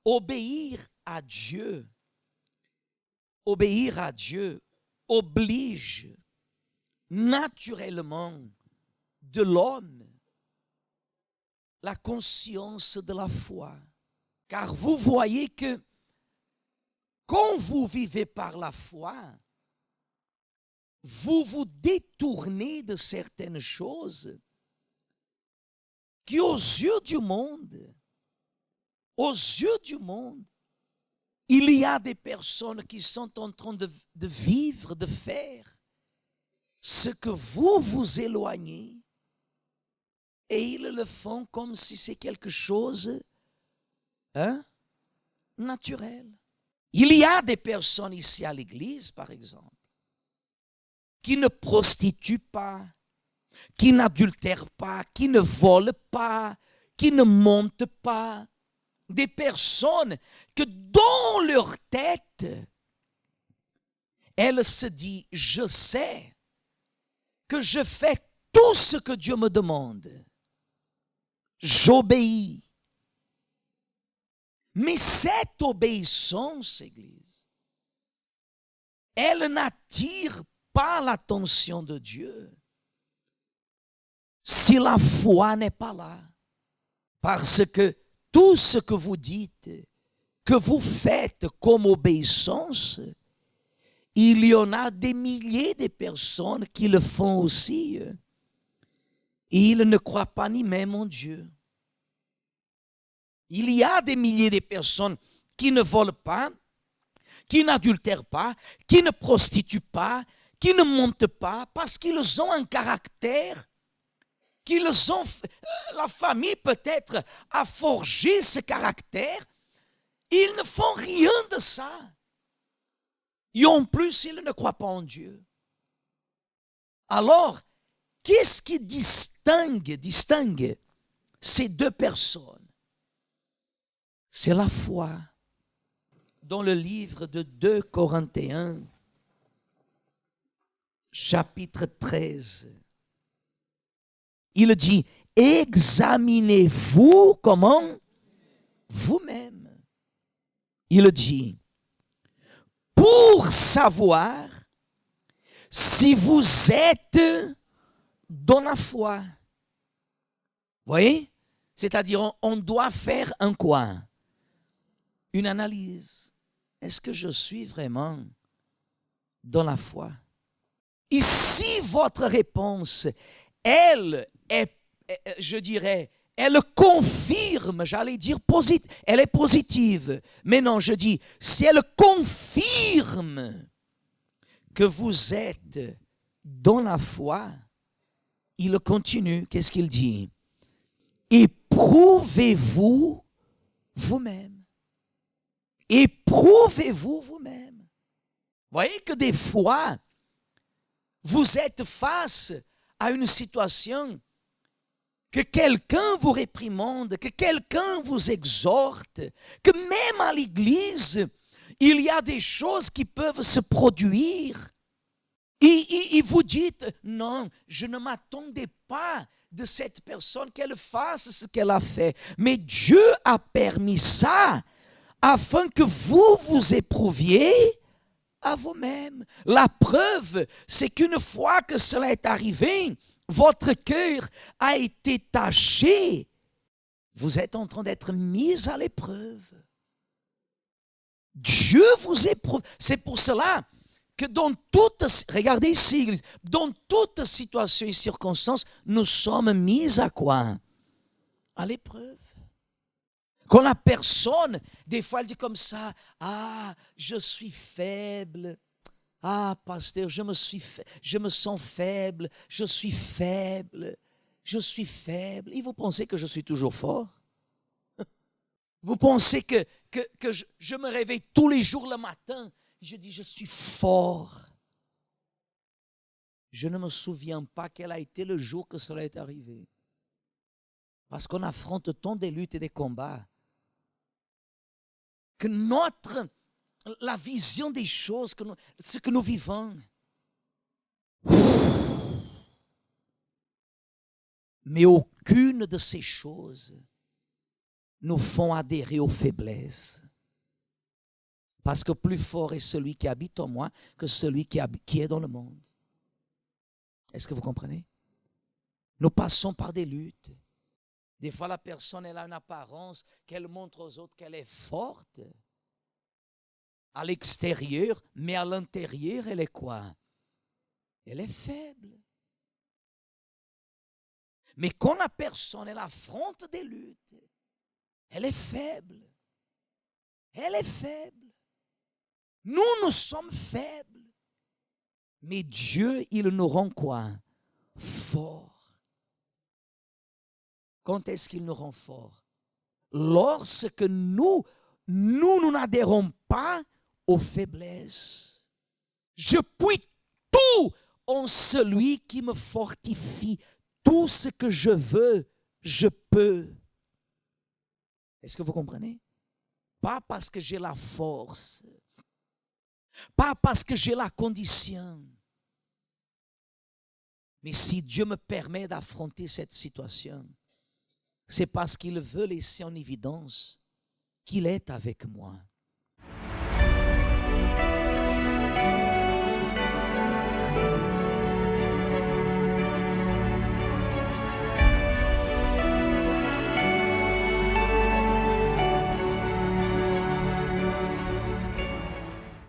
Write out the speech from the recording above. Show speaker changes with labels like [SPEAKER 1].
[SPEAKER 1] obéir à Dieu oblige naturellement de l'homme la conscience de la foi. Car vous voyez que quand vous vivez par la foi, vous vous détournez de certaines choses qui aux yeux du monde, il y a des personnes qui sont en train de vivre, de faire ce que vous vous éloignez et ils le font comme si c'est quelque chose naturel. Il y a des personnes ici à l'église, par exemple, qui ne prostituent pas, qui n'adultèrent pas, qui ne volent pas, qui ne mentent pas. Des personnes que dans leur tête, elles se disent, je sais que je fais tout ce que Dieu me demande. J'obéis. Mais cette obéissance, Église, elle n'attire pas l'attention de Dieu si la foi n'est pas là. Parce que tout ce que vous dites, que vous faites comme obéissance, il y en a des milliers de personnes qui le font aussi. Ils ne croient pas ni même en Dieu. Il y a des milliers de personnes qui ne volent pas, qui n'adultèrent pas, qui ne prostituent pas, qui ne mentent pas, parce qu'ils ont un caractère, la famille peut-être a forgé ce caractère, ils ne font rien de ça. Et en plus, ils ne croient pas en Dieu. Alors, qu'est-ce qui distingue ces deux personnes? C'est la foi. Dans le livre de 2 Corinthiens, chapitre 13, il dit, examinez-vous comment? Vous-même. Il dit, pour savoir si vous êtes dans la foi. Vous voyez? C'est-à-dire, on doit faire un quoi? Une analyse. Est-ce que je suis vraiment dans la foi? Et si votre réponse, elle est, je dirais, elle confirme, j'allais dire positive, elle est positive. Mais non, je dis, si elle confirme que vous êtes dans la foi, il continue, qu'est-ce qu'il dit? Éprouvez-vous vous-même. Éprouvez-vous vous-même. Vous voyez que des fois, vous êtes face à une situation que quelqu'un vous réprimande, que quelqu'un vous exhorte, que même à l'église, il y a des choses qui peuvent se produire. Et vous dites, non, je ne m'attendais pas de cette personne qu'elle fasse ce qu'elle a fait. Mais Dieu a permis ça afin que vous vous éprouviez à vous-même. La preuve, c'est qu'une fois que cela est arrivé, votre cœur a été taché. Vous êtes en train d'être mis à l'épreuve. Dieu vous éprouve. C'est pour cela que dans regardez ici, dans toute situation et circonstance, nous sommes mis à quoi? À l'épreuve. Quand la personne, des fois, elle dit comme ça, ah, je suis faible. Ah, pasteur, je me sens faible, je suis faible. Et vous pensez que je suis toujours fort? Vous pensez que je me réveille tous les jours le matin, je dis, je suis fort. Je ne me souviens pas quel a été le jour que cela est arrivé. Parce qu'on affronte tant des luttes et des combats que la vision des choses, ce que nous vivons. Mais aucune de ces choses nous font adhérer aux faiblesses. Parce que plus fort est celui qui habite en moi que celui qui est dans le monde. Est-ce que vous comprenez? Nous passons par des luttes. Des fois, la personne elle a une apparence qu'elle montre aux autres qu'elle est forte. À l'extérieur, mais à l'intérieur, elle est quoi? Elle est faible. Mais quand la personne elle affronte des luttes, elle est faible. Elle est faible. Nous sommes faibles. Mais Dieu, il nous rend quoi? Forts. Quand est-ce qu'il nous rend forts? Lorsque nous n'adhérons pas aux faiblesses. Je puis tout en celui qui me fortifie. Tout ce que je veux, je peux. Est-ce que vous comprenez? Pas parce que j'ai la force. Pas parce que j'ai la condition. Mais si Dieu me permet d'affronter cette situation, c'est parce qu'il veut laisser en évidence qu'il est avec moi.